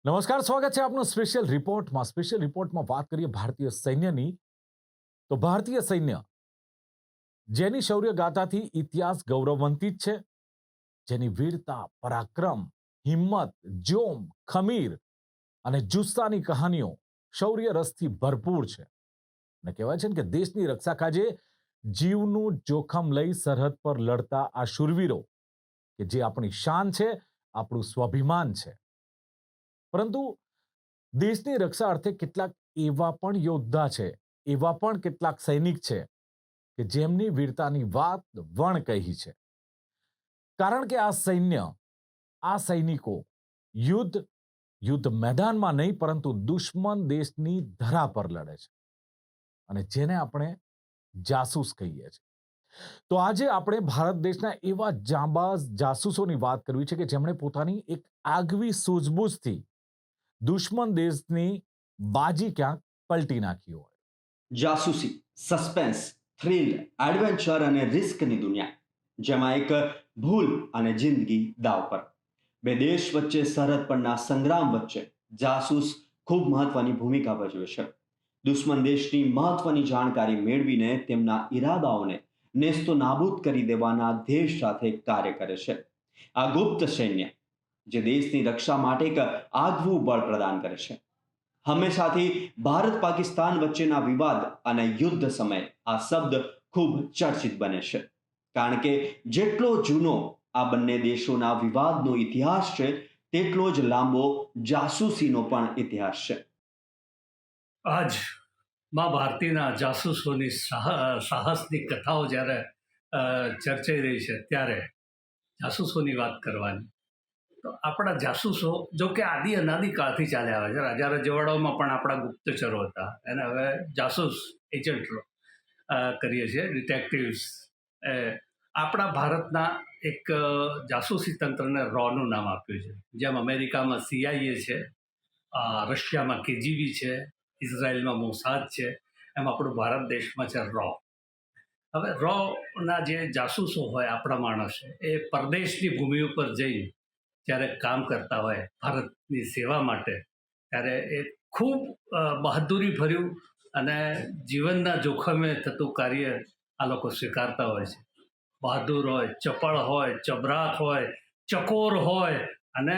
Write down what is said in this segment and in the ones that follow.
નમસ્કાર, સ્વાગત છે આપનું સ્પેશિયલ રિપોર્ટમાં. સ્પેશિયલ રિપોર્ટમાં વાત કરીએ ભારતીય સૈન્યની. તો ભારતીય સૈન્ય જેની શૌર્ય ગાથાથી ઇતિહાસ ગૌરવવંતિત છે, જેની વીરતા, પરાક્રમ, હિંમત, જોમ, ખમીર અને જુસ્સાની કહાનીઓ શૌર્ય રસથી ભરપૂર છે. અને કહેવાય છે ને કે દેશની રક્ષા કાજે જીવનું જોખમ લઈ સરહદ પર લડતા આ શૂરવીરો કે જે આપણી શાન છે, આપણું સ્વાભિમાન છે. પરંતુ દેશની રક્ષા અર્થે કેટલાક એવા પણ યોદ્ધા છે, એવા પણ કેટલાક સૈનિક છે કે જેમની વીરતાની વાત વણ કહી છે. કારણ કે આ સૈન્ય, આ સૈનિકો યુદ્ધ યુદ્ધ મેદાનમાં નહીં પરંતુ દુશ્મન દેશની ધરા પર લડે છે અને જેને આપણે જાસૂસ કહીએ છીએ. તો આજે આપણે ભારત દેશના એવા જાંબાઝ જાસૂસોની વાત કરવી છે કે જેમણે પોતાની એક આગવી સૂઝબૂછથી દુશ્મન દેશની બાજી ક્યાંક પલટી નાખી હોય. જાસૂસી, સસ્પેન્સ, થ્રિલ, એડવેન્ચર અને રિસ્કની દુનિયા, જેમાં એક ભૂલ અને જિંદગી દાવ પર. બે દેશ વચ્ચે સરહદ પરના સંગ્રામ વચ્ચે જાસૂસ ખૂબ મહત્વની ભૂમિકા ભજવે છે. દુશ્મન દેશની મહત્વની જાણકારી મેળવીને તેમના ઈરાદાઓને નેસ્તો નાબૂદ કરી દેવાના ધ્યેય સાથે કાર્ય કરે છે. આ ગુપ્ત સૈન્ય જે દેશની રક્ષા માટે એક આગવું બળ પ્રદાન કરે છે. હંમેશાથી ભારત પાકિસ્તાન વચ્ચેના વિવાદ અને યુદ્ધ સમયે આ શબ્દ ખૂબ ચર્ચિત બને છે, કારણ કે જેટલો જૂનો આ બંને દેશોના વિવાદનો ઇતિહાસ છે, તેટલો જ લાંબો જાસૂસીનો પણ ઇતિહાસ છે. આજ માં ભારતીના જાસૂસોની સાહસની કથાઓ જ્યારે ચર્ચાઈ રહી છે ત્યારે જાસૂસોની વાત કરવાની. તો આપણા જાસૂસો જો કે આદિ અનાદિ કાળથી ચાલ્યા આવે છે. રાજા રજવાડાઓમાં પણ આપણા ગુપ્તચરો હતા, એને હવે જાસૂસ એજન્ટ કરીએ છીએ, ડિટેક્ટિવ્સ. આપણા ભારતના એક જાસૂસી તંત્રને રોનું નામ આપ્યું છે. જેમ અમેરિકામાં CIA છે, રશિયામાં KGB છે, ઇઝરાયલમાં મોસાદ છે, એમ આપણું ભારત દેશમાં છે રો. હવે રોના જે જાસૂસો હોય આપણા માણસે, એ પરદેશની ભૂમિ ઉપર જઈ જ્યારે કામ કરતા હોય ભારતની સેવા માટે, ત્યારે એ ખૂબ બહાદુરી ભર્યું અને જીવનના જોખમે થતું કાર્ય આ લોકો સ્વીકારતા હોય છે. બહાદુર હોય, ચપળ હોય, ચબરાક હોય, ચકોર હોય અને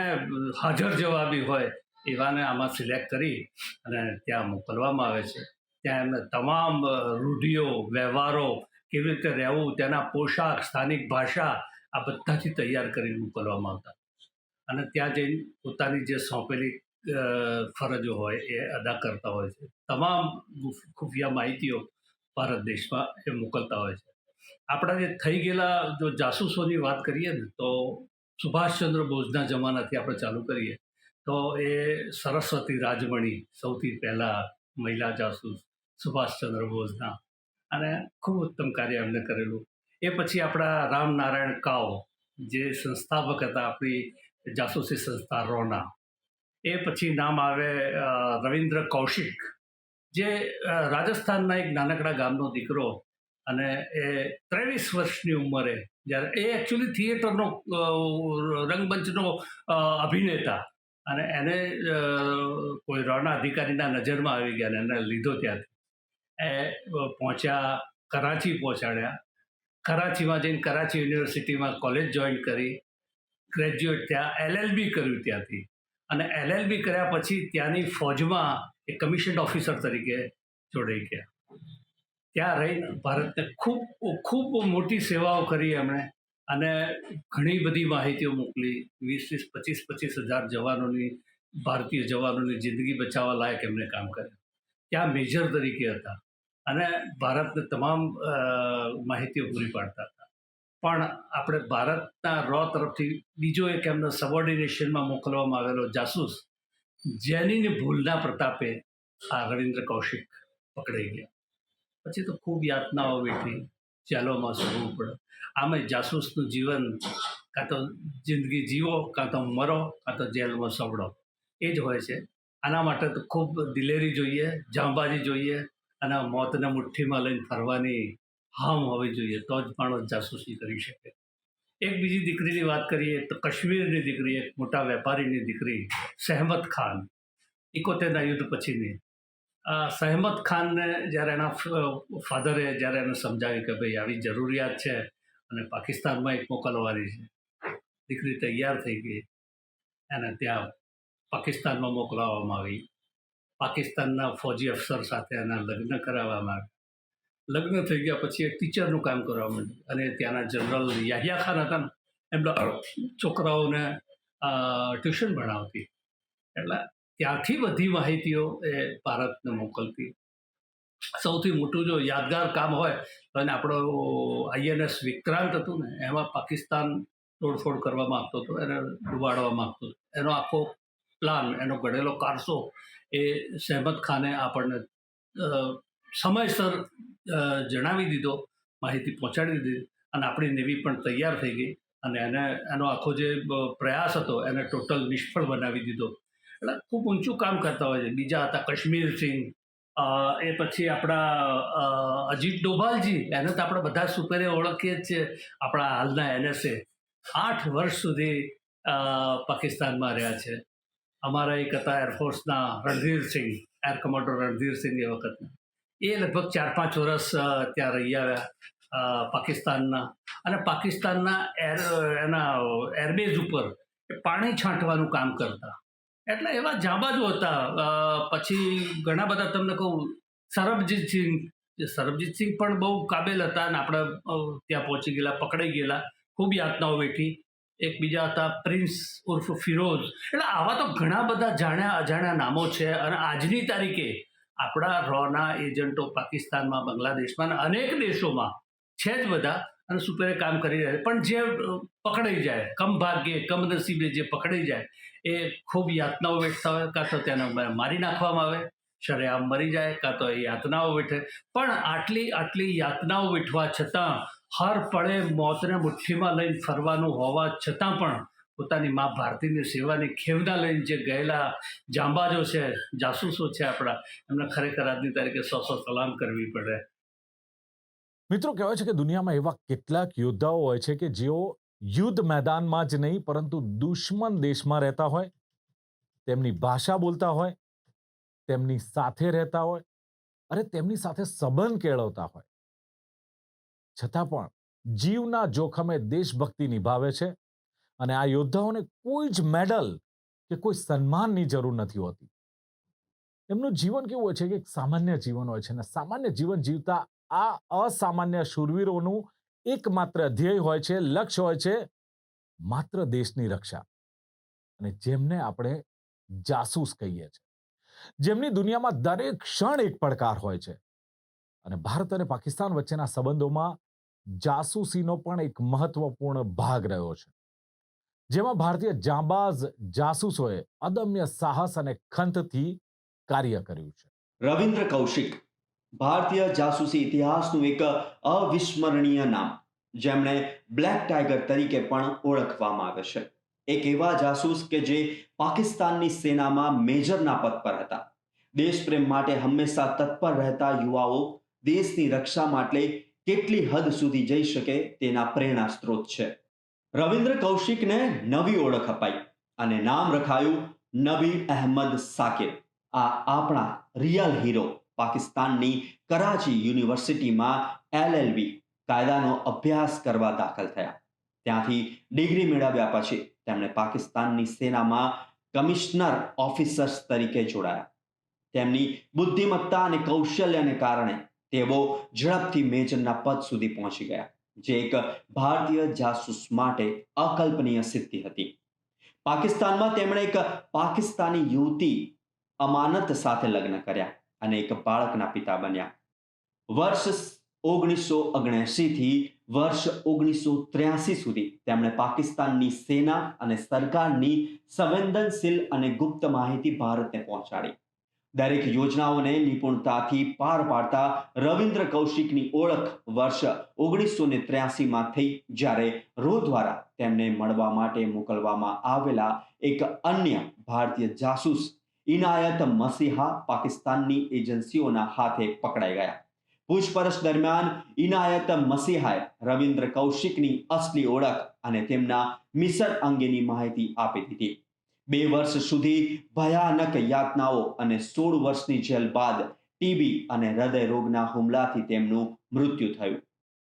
હાજર જવાબી હોય, એવાને આમાં સિલેક્ટ કરી અને ત્યાં મોકલવામાં આવે છે. ત્યાં એમને તમામ રૂઢિઓ, વ્યવહારો, કેવી રીતે રહેવું, તેના પોશાક, સ્થાનિક ભાષા, આ બધાથી તૈયાર કરીને મોકલવામાં આવતા અને ત્યાં જઈને પોતાની જે સોંપેલી ફરજો હોય એ અદા કરતા હોય છે. તમામ ખુફિયા માહિતીઓ ભારત દેશમાં એ મોકલતા હોય છે. આપણા જે થઈ ગયેલા જો જાસૂસોની વાત કરીએ ને, તો સુભાષચંદ્ર બોઝના જમાનાથી આપણે ચાલુ કરીએ તો એ સરસ્વતી રાજમણી સૌથી પહેલાં મહિલા જાસૂસ સુભાષચંદ્ર બોઝના, અને ખૂબ ઉત્તમ કાર્ય એમને કરેલું. એ પછી આપણા રામનારાયણ કાવ, જે સંસ્થાપક હતા આપણી જાસૂસી સંસ્થા રોના. એ પછી નામ આવે રવિન્દ્ર કૌશિક, જે રાજસ્થાનના એક નાનકડા ગામનો દીકરો, અને એ 23 વર્ષની ઉંમરે, જ્યારે એ એકચ્યુઅલી થિયેટરનો રંગમંચનો અભિનેતા, અને એને કોઈ રોના અધિકારીના નજરમાં આવી ગયા અને એને લીધો ત્યાંથી. એ પહોંચ્યા, કરાચી પહોંચાડ્યા. કરાચીમાં જઈને કરાચી યુનિવર્સિટીમાં કોલેજ જોઈન કરી, ગ્રેજ્યુએટ થયા, LLB કર્યું ત્યાંથી, અને LLB કર્યા પછી ત્યાંની ફોજમાં એક કમિશન ઓફિસર તરીકે જોડાઈ ગયા. ત્યાં રહીને ભારતને ખૂબ ખૂબ મોટી સેવાઓ કરી એમણે, અને ઘણી બધી માહિતીઓ મોકલી. 20-25 હજાર જવાનોની, ભારતીય જવાનોની જિંદગી બચાવવા લાયક એમણે કામ કર્યું. ત્યાં મેજર તરીકે હતા અને ભારતને તમામ માહિતીઓ પૂરી પાડતા હતા. પણ આપણે ભારતના રો તરફથી બીજો એક એમને સબોર્ડિનેશનમાં મોકલવામાં આવેલો જાસૂસ, જેનીની ભૂલના પ્રતાપે આ રવિન્દ્ર કૌશિક પકડાઈ ગયા. પછી તો ખૂબ યાતનાઓ વેઠી, જેલોમાં સૂવું પડે. આમે જાસૂસનું જીવન કાં તો જિંદગી જીવો, કાં તો મરો, કાં તો જેલમાં સવડો, એ જ હોય છે. આના માટે તો ખૂબ દિલેરી જોઈએ, જાંબાજી જોઈએ, અને મોતને મુઠ્ઠીમાં લઈને ફરવાની હામ હોવી જોઈએ, તો જ માણસ જાસૂસી કરી શકે. એક બીજી દીકરીની વાત કરીએ તો કાશ્મીરની દીકરી, એક મોટા વેપારીની દીકરી સહેમત ખાન, 71ના યુદ્ધ પછીની. સહેમત ખાનને જ્યારે એના ફાધરે જ્યારે એને સમજાવ્યું કે ભાઈ આવી જરૂરિયાત છે અને પાકિસ્તાનમાં એક મોકલવાની છે, દીકરી તૈયાર થઈ ગઈ, એને ત્યાં પાકિસ્તાનમાં મોકલાવવામાં આવી. પાકિસ્તાનના ફૌજી અફસર સાથે એના લગ્ન કરાવવામાં આવ્યા. લગ્ન થઈ ગયા પછી એક ટીચરનું કામ કરવા માંડ્યું અને ત્યાંના જનરલ યાહિયા ખાન હતા ને, એમના છોકરાઓને ટ્યુશન ભણાવતી. એટલે ત્યાંથી બધી માહિતીઓ એ ભારતને મોકલતી. સૌથી મોટું જો યાદગાર કામ હોય તો એને આપણો INS વિક્રાંત હતું ને, એમાં પાકિસ્તાન તોડફોડ કરવા માગતો હતો, એને ડુબાડવા માગતો હતો. એનો આખો પ્લાન, એનો ઘડેલો કારસો એ સહેમત ખાને આપણને સમયસર જણાવી દીધો, માહિતી પહોંચાડી દીધી અને આપણી નેવી પણ તૈયાર થઈ ગઈ અને એનો આખો જે પ્રયાસ હતો એને ટોટલ નિષ્ફળ બનાવી દીધો. એટલે ખૂબ ઊંચું કામ કરતા હોય છે. બીજા હતા કશ્મીર સિંહ, એ પછી આપણા અજીત ડોભાલજી, એને તો આપણે બધા સુપેરે ઓળખીએ જ છીએ. આપણા હાલના NSA 8 વર્ષ સુધી પાકિસ્તાનમાં રહ્યા છે. અમારા એક હતા એરફોર્સના રણધીરસિંહ, એર કમાન્ડર રણધીરસિંહ એ વખતના, એ લગભગ 4-5 વર્ષ ત્યાં રહી આવ્યા પાકિસ્તાનના. અને પાકિસ્તાનના એના એરબેઝ ઉપર પાણી છાંટવાનું કામ કરતા. એટલે એવા જાંબાજો હતા. પછી ઘણા બધા તમને કહું, સરબજીત સિંહ પણ બહુ કાબેલ હતા અને આપણે ત્યાં પહોંચી ગયેલા, પકડાઈ ગયેલા, ખૂબ યાતનાઓ વેઠી. એક બીજા હતા પ્રિન્સ ઉર્ફ ફિરોઝ. એટલે આવા તો ઘણા બધા જાણ્યા અજાણ્યા નામો છે. અને આજની તારીખે આપણા રોના એજન્ટો પાકિસ્તાનમાં, બાંગ્લાદેશમાં અને અનેક દેશોમાં છે જ બધા અને સુપેરે કામ કરી રહ્યા છે. પણ જે પકડાઈ જાય, કમ ભાગ્યે કમનસીબે જે પકડાઈ જાય, એ ખૂબ યાતનાઓ વેઠતા હોય. કાં તો તેને મારી નાખવામાં આવે, શરેઆમ મરી જાય, કાં તો એ યાતનાઓ વેઠે. પણ આટલી યાતનાઓ વેઠવા છતાં, હર પળે મોતને મુઠ્ઠીમાં લઈને ફરવાનું હોવા છતાં પણ પોતાની મા ભારતીની સેવાની ખેવના લઈને જે ગયેલા જાંબાજો છે, જાસૂસો છે આપણા, એમને ખરેખર આજની તારીખે 100 સલામ કરવી પડે. મિત્રો, કહેવાય છે કે દુનિયામાં એવા કેટલાક યોદ્ધાઓ હોય છે કે જેઓ યુદ્ધ મેદાનમાં જ નહીં પરંતુ દુશ્મન દેશમાં રહેતા હોય, તેમની ભાષા બોલતા હોય, તેમની સાથે રહેતા હોય અને તેમની સાથે સંબંધ કેળવતા હોય, છતાં પણ જીવના જોખમે દેશભક્તિ નિભાવે છે. અને આ યોદ્ધાઓને કોઈ જ મેડલ કે કોઈ સન્માનની જરૂર નથી હોતી. એમનું જીવન કેવું હોય છે કે એક સામાન્ય જીવન હોય છે અને સામાન્ય જીવન જીવતા આ અસામાન્ય શૂરવીરોનું એકમાત્ર ધ્યેય હોય છે, લક્ષ્ય હોય છે, માત્ર દેશની રક્ષા. અને જેમને આપણે જાસૂસ કહીએ છીએ, જેમની દુનિયામાં દરેક ક્ષણ એક પડકાર હોય છે. અને ભારત અને પાકિસ્તાન વચ્ચેના સંબંધોમાં જાસૂસીનો પણ એક મહત્વપૂર્ણ ભાગ રહ્યો છે, જેમાં ભારતીય જાંબાઝ જાસૂસોએ અદમ્ય સાહસ અને ખંતથી કાર્ય કર્યું છે. રવિન્દ્ર કૌશિક ભારતીય જાસૂસી ઇતિહાસનું એક અવિસ્મરણીય નામ, જેમણે બ્લેક ટાઈગર તરીકે પણ ઓળખવામાં આવે છે. એક એવા જાસૂસ કે જે પાકિસ્તાનની સેનામાં મેજરના પદ પર હતા. દેશપ્રેમ માટે હંમેશા તત્પર રહેતા યુવાઓ દેશની રક્ષા માટે કેટલી હદ સુધી જઈ શકે તેના પ્રેરણા સ્ત્રોત છે. રવિન્દ્ર કૌશિકને નવી ઓળખ અપાઈ અને નામ રખાયું નબી અહેમદ સાકિર. આ આપણા રિયલ હીરો પાકિસ્તાનની કરાચી યુનિવર્સિટીમાં LLB કાયદાનો અભ્યાસ કરવા દાખલ થયા. ત્યાંથી ડિગ્રી મેળવ્યા પછી તેમણે પાકિસ્તાનની સેનામાં કમિશનર ઓફિસર્સ તરીકે જોડાયા. તેમની બુદ્ધિમત્તા અને કૌશલ્યને કારણે તેઓ ઝડપથી મેજરના પદ સુધી પહોંચી ગયા, જે એક ભારતીય જાસૂસ માટે અકલ્પનીય સિદ્ધિ હતી. પાકિસ્તાનમાં તેમણે એક પાકિસ્તાની યુવતી અમાનત સાથે લગ્ન કર્યા અને એક બાળકના પિતા બન્યા. વર્ષ 1979 થી વર્ષ 1983 સુધી તેમણે પાકિસ્તાનની સેના અને સરકારની સંવેદનશીલ અને ગુપ્ત માહિતી ભારતને પહોંચાડી. દરેક યોજનાઓને નિપુણતાથી પાર પાડતા રવિન્દ્ર કૌશિકની ઓળખ વર્ષ 1983માં થઈ, જ્યારે રો દ્વારા તેમને મળવા માટે મોકલવામાં આવેલા એક અન્ય ભારતીય જાસૂસ ઇનાયત મસીહા પાકિસ્તાનની એજન્સીઓના હાથે પકડાઈ ગયા. પૂછપરછ દરમિયાન ઇનાયત મસીહાએ રવિન્દ્ર કૌશિકની અસલી ઓળખ અને તેમના મિશન અંગેની માહિતી આપી દીધી. 2 વર્ષ સુધી ભયાનક યાતનાઓ અને 16 વર્ષની જેલ બાદ ટીબી અને હૃદય રોગના હુમલાથી તેમનું મૃત્યુ થયું.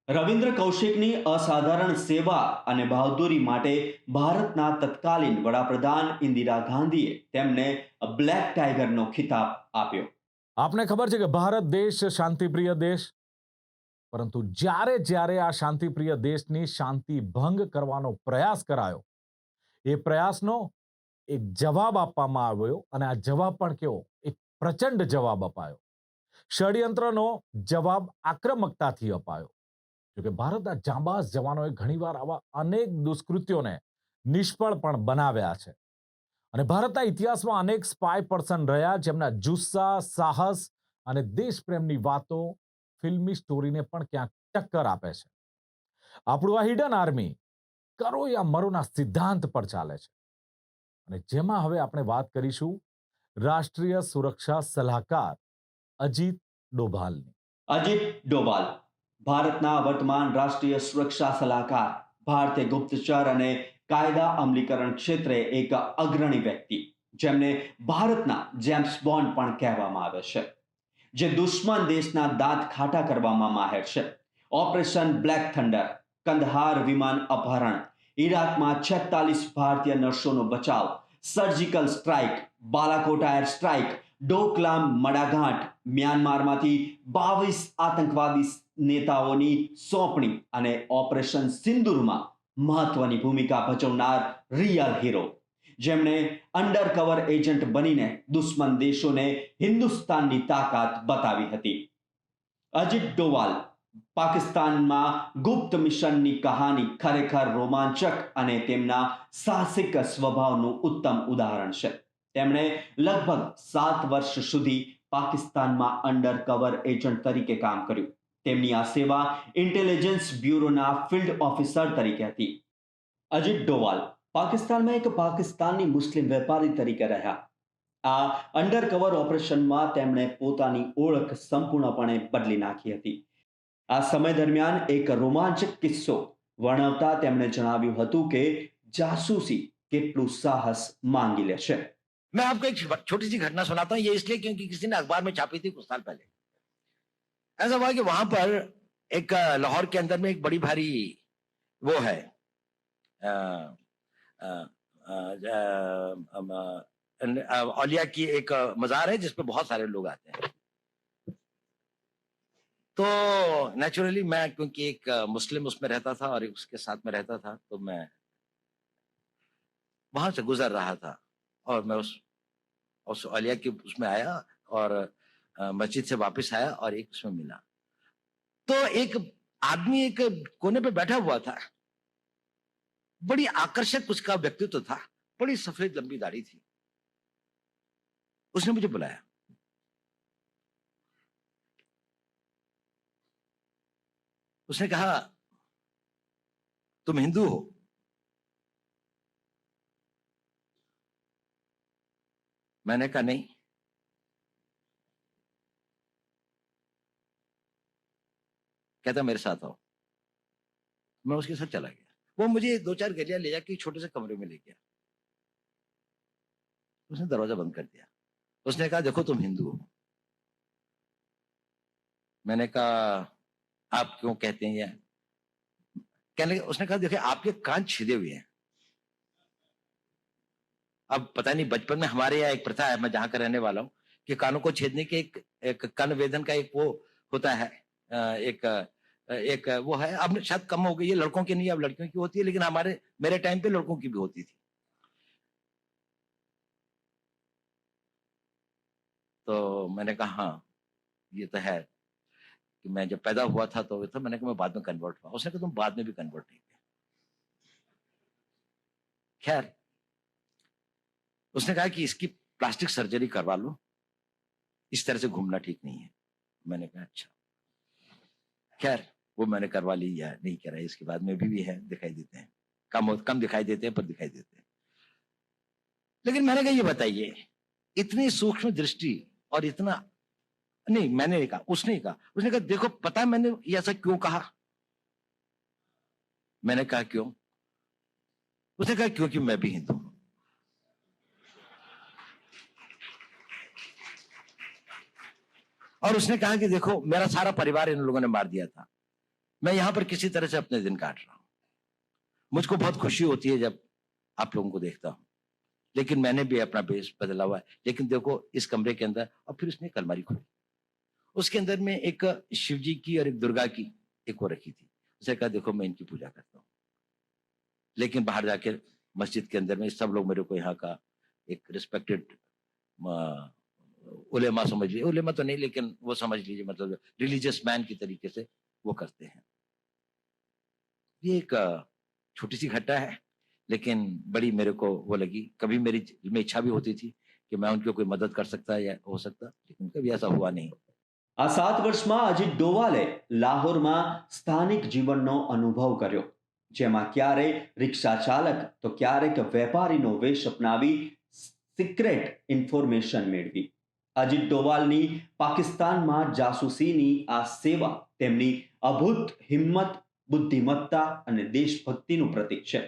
રવિન્દ્ર કૌશિકની અસાધારણ સેવા અને બહાદુરી માટે ભારતના તત્કાલીન વડાપ્રધાન ઇન્દિરા ગાંધીએ તેમને બ્લેક ટાઈગરનો ખિતાબ આપ્યો. આપને ખબર છે કે ભારત દેશ શાંતિપ્રિય દેશ, પરંતુ જ્યારે જ્યારે આ શાંતિપ્રિય દેશની શાંતિ ભંગ કરવાનો પ્રયાસ કરાયો, એ પ્રયાસનો એક જવાબ આપવામાં આવ્યો અને આ જવાબ પણ કેવો, એક પ્રચંડ જવાબ અપાયો. ષડયંત્રનો જવાબ આક્રમકતાથી અપાયો. જોકે ભારતના જાંબાઝ જવાનોએ ઘણીવાર આવા અનેક દુષ્કૃત્યોને નિષ્ફળ પણ બનાવ્યા છે. અને ભારતના ઇતિહાસમાં અનેક સ્પાય પર્સન રહ્યા જેમના જુસ્સા, સાહસ અને દેશપ્રેમની વાતો ફિલ્મી સ્ટોરીને પણ ક્યાંક ટક્કર આપે છે. આપણું આ હિડન આર્મી કરો યા મરોના સિદ્ધાંત પર ચાલે છે. અને જેમાં હવે આપણે વાત કરીશું રાષ્ટ્રીય સુરક્ષા સલાહકાર અજીત ડોભાલની. અજીત ડોભાલ ભારતના વર્તમાન રાષ્ટ્રીય સુરક્ષા સલાહકાર, ભારતીય ગુપ્તચર અને કાયદા અમલીકરણ ક્ષેત્રે એક અગ્રણી વ્યક્તિ, જેમને ભારતના જેમ્સ બોન્ડ પણ કહેવામાં આવે છે, જે દુશ્મન દેશના દાંત ખાટા કરવામાં માહેર છે. ઓપરેશન બ્લેક થંડર, કંદહાર વિમાન અપહરણ, ઈરાકમાં 46 ભારતીય નર્સોનો બચાવ, surgical strike, Balakot air strike, Doklam મડાગાંઠ, મ્યાનમારમાંથી 22 આતંકવાદી નેતાઓની સોંપણી અને ઓપરેશન સિંદૂરમાં મહત્વની ભૂમિકા ભજવનાર રિયલ હીરો, જેમણે અંડર કવર એજન્ટ બનીને દુશ્મન દેશોને હિન્દુસ્તાનની તાકાત બતાવી હતી. અજીત ડોભાલ પાકિસ્તાનમાં ગુપ્ત મિશનની કહાની ખરેખર રોમાંચક અને તેમના સાહસિક સ્વભાવનું ઉત્તમ ઉદાહરણ છે. તેમણે લગભગ 7 વર્ષ સુધી પાકિસ્તાનમાં અંડર કવર એજન્ટ તરીકે કામ કર્યું. તેમની આ સેવા ઇન્ટેલિજન્સ બ્યુરોના ફિલ્ડ ઓફિસર તરીકે હતી. અજીત ડોભાલ પાકિસ્તાનમાં એક પાકિસ્તાની મુસ્લિમ વેપારી તરીકે રહ્યા. આ અંડરકવર ઓપરેશનમાં તેમણે પોતાની ઓળખ સંપૂર્ણપણે બદલી નાખી હતી. આ સમય દરમિયાન એક રોમાંચક કિસ્સો વર્ણવતા તેમણે જણાવ્યું હતું કે જાસૂસી કેટલું સાહસ માંગી લે છે. मैं आपको एक छोटी सी घटना सुनाता हूं, ये इसलिए क्योंकि किसी ने अखबार में छापी थी कुछ साल पहले. ऐसा हुआ कि वहां पर एक लाहौर के अंदर में एक बड़ी भारी वो है औलिया की एक मजार है जिसपे बहुत सारे लोग आते हैं. तो नेचुरली मैं क्योंकि एक मुस्लिम उसमें रहता था और एक उसके साथ में रहता था, तो मैं वहां से गुजर रहा था और मैं उस औलिया की उसमें आया और मस्जिद से वापस आया और एक उसमें मिला. तो एक आदमी एक कोने पे बैठा हुआ था, बड़ी आकर्षक उसका व्यक्तित्व था, बड़ी सफेद लंबी दाढ़ी थी. उसने मुझे बुलाया. उसने कहा, तुम हिंदू हो? मैंने कहा नहीं. कहता मेरे साथ आओ. मैं उसके साथ चला गया. वो मुझे 2-4 गलियां ले जाके छोटे से कमरे में ले गया. उसने दरवाजा बंद कर दिया. उसने कहा देखो तुम हिंदू हो. मैंने कहा आप क्यों कहते हैं ये? कहने लगे, उसने कहा देखिए आपके कान छिदे हुए हैं. अब पता नहीं बचपन में हमारे यहाँ एक प्रथा है, मैं जहां का रहने वाला हूं, कि कानों को छेदने के एक कर्ण वेदन का एक वो होता है, एक वो है. अब शायद कम हो गई है, लड़कों की नहीं अब लड़कियों की होती है, लेकिन मेरे टाइम पे लड़कों की भी होती थी. तो मैंने कहा हाँ ये तो है कि मैं जब पैदा हुआ था तो मैंने कहा मैं बाद में कन्वर्ट हुआ. उसने कहा तुम बाद में भी कन्वर्ट नहीं हुए. खैर उसने कहा कि इसकी प्लास्टिक सर्जरी करवा लो, इस तरह से घूमना ठीक नहीं है. मैंने कहा अच्छा. खैर वो मैंने करवा ली या नहीं करा, इसके बाद में भी है, दिखाई देते हैं, कम दिखाई देते हैं पर दिखाई देते हैं. लेकिन मैंने कहा ये बताइए, इतनी सूक्ष्म दृष्टि और इतना नहीं, मैंने नहीं कहा, उसने ही कहा। उसने कहा देखो पता है मैंने ये ऐसा क्यों कहा? मैंने कहा क्यों? उसने कहा क्योंकि मैं भी हिंदू हूं। और उसने कहा कि देखो मेरा सारा परिवार इन लोगों ने मार दिया था, मैं यहां पर किसी तरह से अपने दिन काट रहा हूं। मुझको बहुत खुशी होती है जब आप लोगों को देखता हूं, लेकिन मैंने भी अपना बेस बदला हुआ है। लेकिन देखो इस कमरे के अंदर, और फिर उसने एक अलमारी खोली, उसके अंदर में एक शिव जी की और एक दुर्गा की एक वो रखी थी। उसने कहा देखो मैं इनकी पूजा करता हूँ, लेकिन बाहर जाके मस्जिद के अंदर में सब लोग मेरे को यहाँ का एक रिस्पेक्टेड उलेमा समझ लीजिए, उलेमा तो नहीं लेकिन वो समझ लीजिए, मतलब रिलीजियस मैन की तरीके से वो करते हैं। ये एक छोटी सी घटना है, लेकिन बड़ी मेरे को वो लगी। कभी मेरी दिल में इच्छा भी होती थी कि मैं उनकी कोई मदद कर सकता या हो सकता, लेकिन कभी ऐसा हुआ नहीं। આ 7 વર્ષમાં અજીત ડોવાલે લાહોરમાં સ્થાનિક જીવનનો અનુભવ કર્યો, જેમાં ક્યારેય રિક્ષા ચાલક તો ક્યારેક વેપારીનો વેશ અપનાવી સિક્રેટ ઇન્ફોર્મેશન મેળવી. અજીત ડોવાલની પાકિસ્તાનમાં જાસૂસીની આ સેવા તેમની અભૂત હિંમત, બુદ્ધિમત્તા અને દેશભક્તિનું પ્રતીક છે.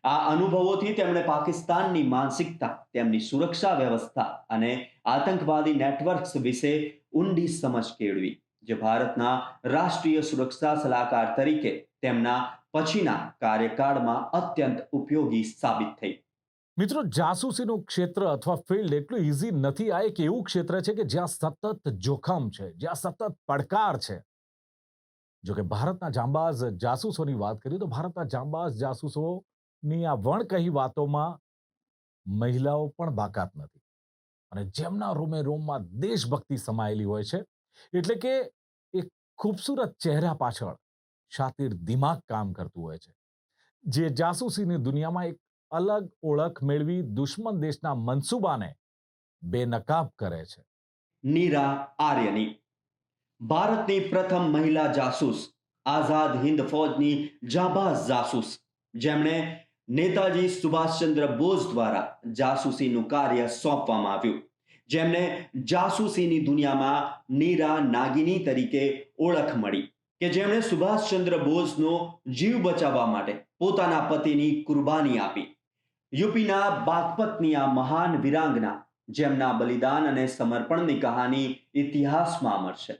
આ અનુભવોથી તેમણે પાકિસ્તાનની માનસિકતા, તેમની સુરક્ષા વ્યવસ્થા અને આતંકવાદી નેટવર્ક્સ વિશે ઊંડી સમજ કેળવી, જે ભારતના રાષ્ટ્રીય સુરક્ષા સલાહકાર તરીકે તેમના પછીના કાર્યકાળમાં અત્યંત ઉપયોગી સાબિત થઈ. મિત્રો, જાસૂસીનું ક્ષેત્ર અથવા ફિલ્ડ એટલું ઇઝી નથી. આ એક એવું ક્ષેત્ર છે કે જ્યાં સતત જોખમ છે, જ્યાં સતત પડકાર છે. જો કે ભારતના જાંબાઝ જાસૂસોની વાત કરીએ તો ભારતના જાંબાઝ જાસૂસોની આ વણકહી વાતોમાં મહિલાઓ પણ બાકાત નથી, અને જેમના રોમે રોમમાં દેશભક્તિ સમાયેલી હોય છે. એટલે કે એક ખૂબસૂરત ચહેરા પાછળ શાતિર દિમાગ કામ કરતું હોય છે, જે જાસૂસીની દુનિયામાં એક અલગ ઓળખ મેળવી દુશ્મન દેશના મનસૂબાને બેનકાબ કરે છે. નીરા આર્યની ભારતની પ્રથમ મહિલા જાસૂસ, આઝાદ હિન્દ ફૌજની જાબાઝ જાસૂસ, જેમણે નેતાજી સુભાષચંદ્ર બોઝ દ્વારા જાસૂસીનું કાર્ય સોંપવામાં આવ્યું, જેમને જાસૂસીની દુનિયામાં નીરા નાગિની તરીકે ઓળખ મળી, કે જેમણે સુભાષચંદ્ર બોઝનો જીવ બચાવવા માટે પોતાના પતિની કુરબાની આપી. યુપીના બાગપતની આ મહાન વીરાંગના, જેમના બલિદાન અને સમર્પણની કહાની ઇતિહાસમાં અમર છે.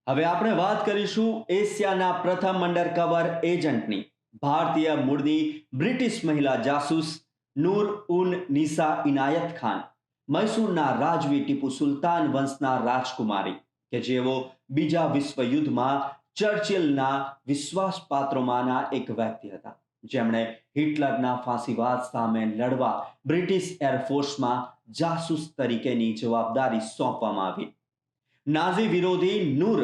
હવે આપણે વાત કરીશું એશિયાના પ્રથમ અંડરકવર એજન્ટની, ભારતીય મૂળની બ્રિટિશ મહિલા જાસૂસ નૂર ઉન નિસા ઇનાયત ખાન, મૈસૂરના રાજવી ટીપુ સુલતાન વંશના રાજકુમારી, કે જેઓ બીજા વિશ્વયુદ્ધમાં ચર્ચિલના વિશ્વાસપાત્રોમાંના એક વ્યક્તિ હતા, જેમણે હિટલરના ફાંસીવાદ સામે લડવા બ્રિટિશ એરફોર્સમાં જાસૂસ તરીકેની જવાબદારી સોંપવામાં આવી. નાઝી વિરોધી નૂર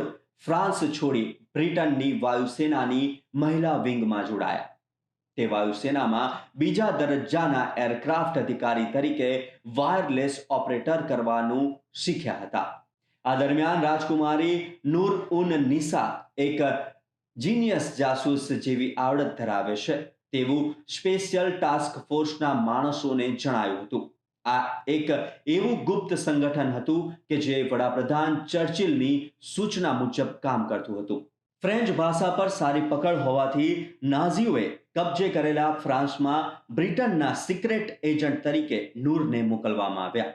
ફ્રાન્સ છોડી બ્રિટનની વાયુસેનાની મહિલા વિંગમાં જોડાયા. તે વાયુસેનામાં બીજા દરજ્જાના એરક્રાફ્ટ અધિકારી તરીકે વાયરલેસ ઓપરેટર કરવાનું શીખ્યા હતા. આ દરમિયાન રાજકુમારી નૂર ઉન નિસા એક જીનિયસ જાસૂસ જેવી આવડત ધરાવે છે તેવું સ્પેશિયલ ટાસ્ક ફોર્સના માણસોને જણાયું હતું. આ એક એવું ગુપ્ત સંગઠન હતું કે જે વડાપ્રધાન ચર્ચિલની સૂચના મુજબ કામ કરતું હતું. ફ્રેન્ચ ભાષા પર સારી પકડ હોવાથી નાઝીઓએ કબજે કરેલા ફ્રાન્સમાં બ્રિટનના સિક્રેટ એજન્ટ તરીકે નૂરને મોકલવામાં આવ્યા.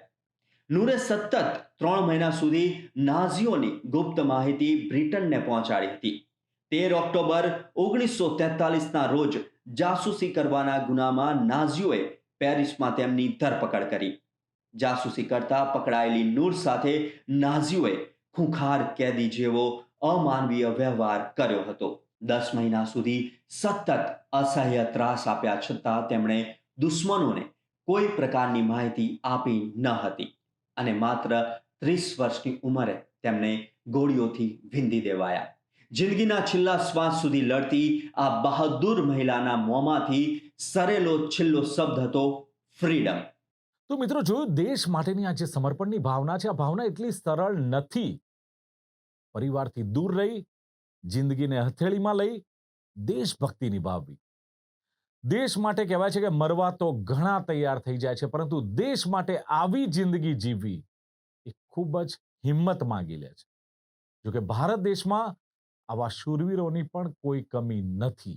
નૂરે સતત 3 મહિના સુધી નાઝીઓની ગુપ્ત માહિતી બ્રિટનને પહોંચાડી હતી. 13 ઓક્ટોબર 1943ના રોજ જાસૂસી કરવાના ગુનામાં નાઝીઓએ પેરિસમાં તેમની ધરપકડ કરી. જાસૂસી કરતા પકડાયેલી નૂર સાથે નાઝીઓએ ખૂંખાર કેદી જેવો અમાનવીય વ્યવહાર કર્યો હતો. 10 મહિના સુધી સતત અસહ્ય ત્રાસ આપ્યા છતાં તેમણે દુશ્મનોને કોઈ પ્રકારની માહિતી આપી ન હતી, અને માત્ર 30 વર્ષની ઉંમરે તેમને ગોળીઓથી વીંધી દેવાયા. જિંદગીના છેલ્લા શ્વાસ સુધી લડતી આ બહાદુર મહિલાના મોંમાંથી સરેલો છેલ્લો શબ્દ હતો ફ્રીડમ. તો મિત્રો, જોયું દેશ માટેની આ જે સમર્પણની ભાવના છે, આ ભાવના એટલી સરળ નથી. પરિવારથી દૂર રહી, જિંદગીને હથેળીમાં લઈ દેશભક્તિ નિભાવવી. દેશ માટે કહેવાય છે કે મરવા તો ઘણા તૈયાર થઈ જાય છે, પરંતુ દેશ માટે આવી જિંદગી જીવવી એ ખૂબ જ હિંમત માંગી લે છે. જોકે ભારત દેશમાં આવા શૂરવીરોની પણ કોઈ કમી નથી.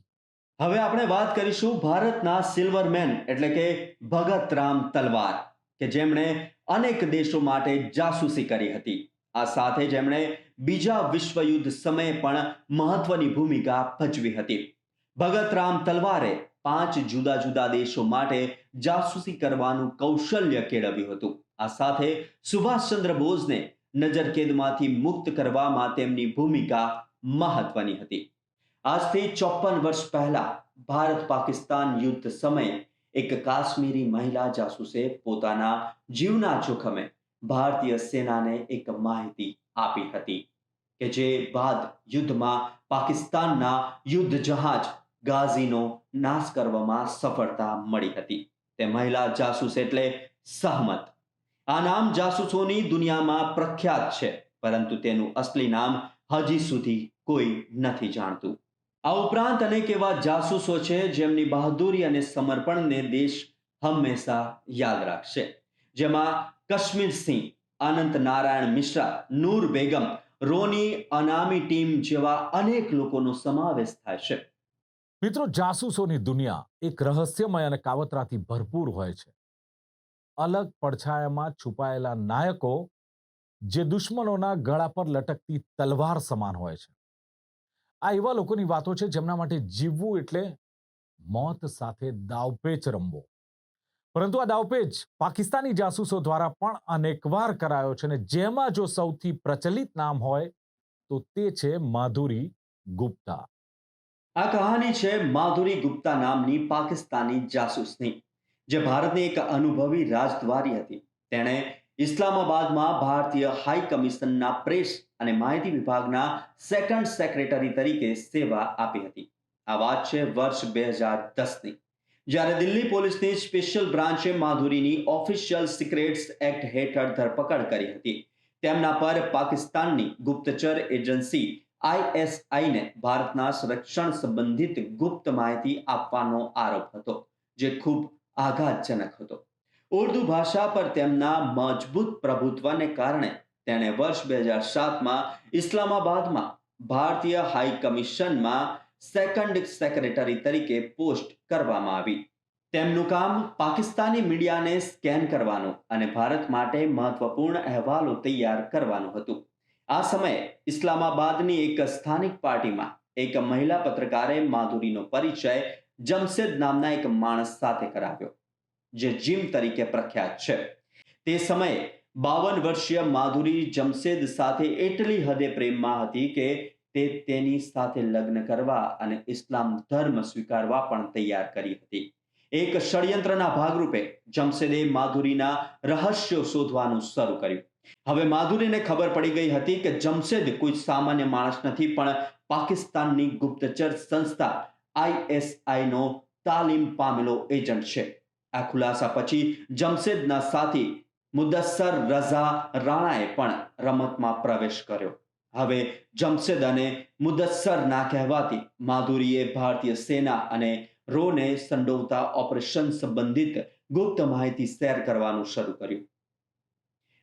હવે આપણે વાત કરીશું ભારતના સિલ્વરમેન એટલે કે ભગત રામ તલવાર, કે જેમણે અનેક દેશો માટે જાસૂસી કરી હતી. આ સાથે જેમણે બીજા વિશ્વયુદ્ધ સમયે પણ મહત્વની ભૂમિકા ભજવી હતી. ભગત રામ તલવારે 5 જુદા જુદા દેશો માટે જાસૂસી કરવાનું કૌશલ્ય કેળવ્યું હતું. આ સાથે સુભાષચંદ્ર બોઝને નજરકેદમાંથી મુક્ત કરવામાં તેમની ભૂમિકા મહત્વની હતી. આજથી 54 વર્ષ પહેલા ભારત પાકિસ્તાન યુદ્ધ સમયે એક કાશ્મીરી મહિલા જાસૂસે પોતાના જીવના જોખમે ભારતીય સેનાને એક માહિતી આપી હતી કે જે બાદ યુદ્ધમાં પાકિસ્તાનના યુદ્ધ જહાજ ગાઝીનો નાશ કરવામાં સફળતા મળી હતી. તે મહિલા જાસૂસ એટલે સહમત. આ નામ જાસૂસોની દુનિયામાં પ્રખ્યાત છે, પરંતુ તેનું અસલી નામ હજી સુધી કોઈ નથી જાણતું. આ ઉપરાંત અનેક એવા જાસૂસો છે જેમની બહાદુરી અને સમર્પણને દેશ હંમેશા યાદ રાખશે, જેમાં કશ્મીર સિંહ, અનંત નારાયણ મિશ્રા, નૂર બેગમ, રોની અનામી ટીમ જેવા અનેક લોકોનો સમાવેશ થાય છે. મિત્રો, જાસૂસોની દુનિયા એક રહસ્યમય અને કાવતરાથી ભરપૂર હોય છે. અલગ પડછાયામાં છુપાયેલા નાયકો જે દુશ્મનોના ગળા પર લટકતી તલવાર સમાન હોય છે. આ એવા લોકોની વાતો છે જેમના માટે જીવવું એટલે મોત સાથે દાવપેચ રમવો. પરંતુ આ દાવપેચ પાકિસ્તાની જાસૂસો દ્વારા પણ અનેકવાર કરાયો છે, અને જેમાં જો સૌથી પ્રચલિત નામ હોય તો તે છે માધુરી ગુપ્તા. આ કહાની છે માધુરી ગુપ્તા નામની પાકિસ્તાની જાસૂસની, જે ભારતની એક અનુભવી રાજદ્વારી હતી. તેણે ઇસ્લામાબાદમાં ભારતીય હાઈ કમિશનના પ્રેસ અને માહિતી વિભાગના સેકન્ડ સેક્રેટરી તરીકે સેવા આપી હતી. આ વાત છે વર્ષ 2010ની, જ્યારે દિલ્હી પોલીસની સ્પેશિયલ બ્રાન્ચે માધુરીની ઓફિશિયલ સિક્રેટ્સ એક્ટ હેઠળ ધરપકડ કરી હતી. તેમના પર પાકિસ્તાનની ગુપ્તચર એજન્સી ISI ને ભારતના સંરક્ષણ સંબંધિત ગુપ્ત માહિતી આપવાનો આરોપ હતો, જે ખૂબ આઘાતજનક હતો. ઉર્દુ ભાષા પર તેમના મજબૂત પ્રભુત્વને કારણે તેણે વર્ષ 2007માં ઇસ્લામાબાદમાં ભારતીય હાઈ કમિશનમાં સેકન્ડ સેક્રેટરી તરીકે પોસ્ટ કરવામાં આવી. તેમનું કામ પાકિસ્તાની મીડિયાને સ્કેન કરવાનું અને ભારત માટે મહત્વપૂર્ણ અહેવાલો તૈયાર કરવાનું હતું. આ સમયે ઇસ્લામાબાદની એક સ્થાનિક પાર્ટીમાં એક મહિલા પત્રકારે માધુરીનો પરિચય જમશેદ નામના એક માણસ સાથે કરાવ્યો, જે જીમ તરીકે પ્રખ્યાત છે. તે સમયે 52 વર્ષીય માધુરી જમશેદ સાથે એટલી હદે પ્રેમમાં હતી કે તે તેની સાથે લગ્ન કરવા અને ઇસ્લામ ધર્મ સ્વીકારવા પણ તૈયાર કરી હતી. એક ષડયંત્રના ભાગરૂપે જમશેદે માધુરીના રહસ્યો શોધવાનું શરૂ કર્યું. હવે માધુરીને ખબર પડી ગઈ હતી કે જમશેદ કોઈ સામાન્ય માણસ નથી, પણ પાકિસ્તાનની ગુપ્તચર સંસ્થા ISI નો તાલીમ પામેલો એજન્ટ છે. આ ખુલાસા પછી જમશેદના સાથી મુદસ્સર રઝા રાણાએ પણ રમતમાં પ્રવેશ કર્યો. હવે જમશેદ અને મુદસ્સરના કહેવાથી માધુરીએ ભારતીય સેના અને રોને સંડોવતા ઓપરેશન સંબંધિત ગુપ્ત માહિતી શેર કરવાનું શરૂ કર્યું.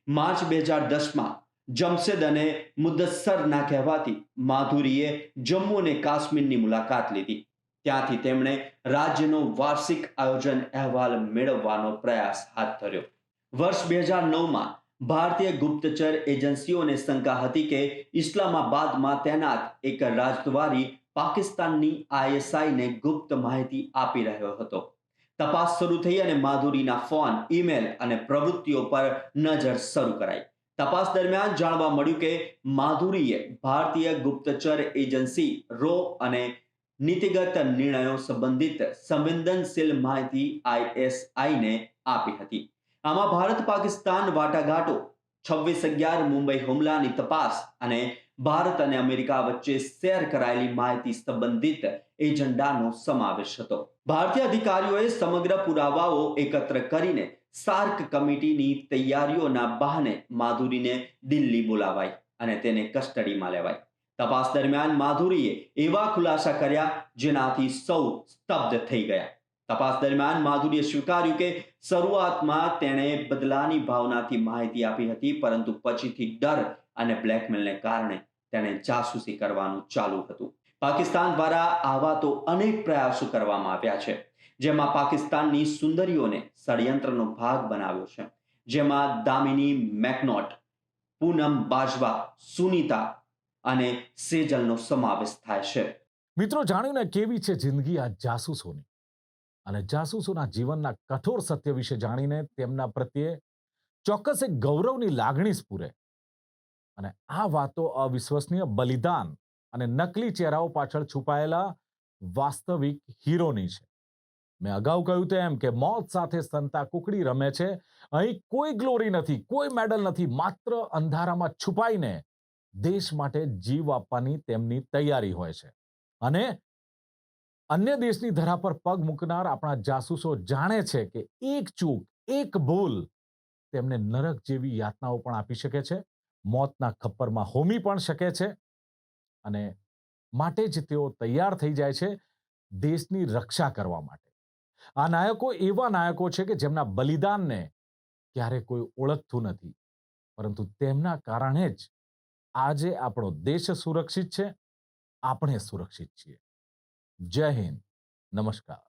માર્ચ 2010માં જમશેદ અને મુદસ્સરના કહેવાથી માધુરીએ જમ્મુ અને કાશ્મીરની મુલાકાત લીધી. ત્યાંથી તેમણે રાજ્યનો વાર્ષિક આયોજન અહેવાલ મેળવવાનો પ્રયાસ હાથ ધર્યો. વર્ષ 2009માં ભારતીય ગુપ્તચર એજન્સીઓને શંકા હતી કે ઇસ્લામાબાદમાં તૈનાત એક રાજદ્વારી પાકિસ્તાનની ISI ને ગુપ્ત માહિતી આપી રહ્યો હતો. તપાસ શરૂ થઈ અને માધુરીના ફોન, ઈમેલ અને પ્રવૃત્તિઓ પર નજર શરૂ કરાઈ. તપાસ દરમિયાન જાણવા મળ્યું કે માધુરીએ ભારતીય ગુપ્તચર એજન્સી રો અને નીતિગત નિર્ણયો સંબંધિત સંવેદનશીલ માહિતી ISI ને આપી હતી. આમાં ભારત પાકિસ્તાન વાટાઘાટો, 26/11 મુંબઈ હુમલાની તપાસ અને ભારત અને અમેરિકા વચ્ચે શેર કરાયેલી માહિતી સંબંધિત એજન્ડાનો સમાવેશ હતો. ભારતીય અધિકારીઓએ સમગ્ર પુરાવાઓ એકત્ર કરીને સાર્ક કમિટીની તૈયારીઓના બહાને માધુરીને દિલ્હી બોલાવાઈ અને તેને કસ્ટડીમાં લેવાઈ. તપાસ દરમિયાન માધુરીએ એવા ખુલાસા કર્યા જેનાથી સૌ સ્તબ્ધ થઈ ગયા. તપાસ દરમિયાન માધુરીએ સ્વીકાર્યું કે શરૂઆતમાં તેણે બદલાની ભાવનાથી માહિતી આપી હતી, પરંતુ પછીથી ડર અને બ્લેકમેલને કારણે તેણે જાસૂસી કરવાનું ચાલુ હતું. પાકિસ્તાન દ્વારા આવા તો અનેક પ્રયાસો કરવામાં આવ્યા છે, જેમાં પાકિસ્તાનની સુંદરીઓને ષડયંત્રનો ભાગ બનાવ્યો છે, જેમાં દામિની મેકનોટ, પૂનમ બાજવા, સુનીતા અને સેજલનો સમાવેશ થાય છે. મિત્રો, જાણ્યું ને કેવી છે જિંદગી આ જાસૂસોની, અને જાસૂસોના જીવનના કઠોર સત્ય વિશે જાણીને તેમના પ્રત્યે ચોક્કસ એક ગૌરવની લાગણી સ્ફુરે. અને આ વાતો અવિશ્વસનીય બલિદાન અને નકલી ચહેરાઓ પાછળ છુપાયેલા વાસ્તવિક હીરોની છે. મેં અગાઉ કહ્યું તેમ કે મોત સાથે સંતા કુકડી રમે છે. અહીં કોઈ ગ્લોરી નથી, કોઈ મેડલ નથી, માત્ર અંધારામાં છુપાઈને દેશ માટે જીવ આપવાની તેમની તૈયારી હોય છે. અને અન્ય દેશની ધરા પર પગ મૂકનાર આપણા જાસૂસો જાણે છે કે એક ચૂક, એક ભૂલ તેમને નરક જેવી યાતનાઓ પણ આપી શકે છે, મોતના ખપ્પરમાં હોમી પણ શકે છે. અને માટે જ તેઓ તૈયાર થઈ જાય છે દેશની રક્ષા કરવા માટે. આ નાયકો એવા નાયકો છે કે જેમના બલિદાનને ક્યારે કોઈ ઓળખતું નથી, પરંતુ તેમના કારણે જ આજે આપણો દેશ સુરક્ષિત છે, આપણે સુરક્ષિત છીએ. જય હિન્દ, નમસ્કાર.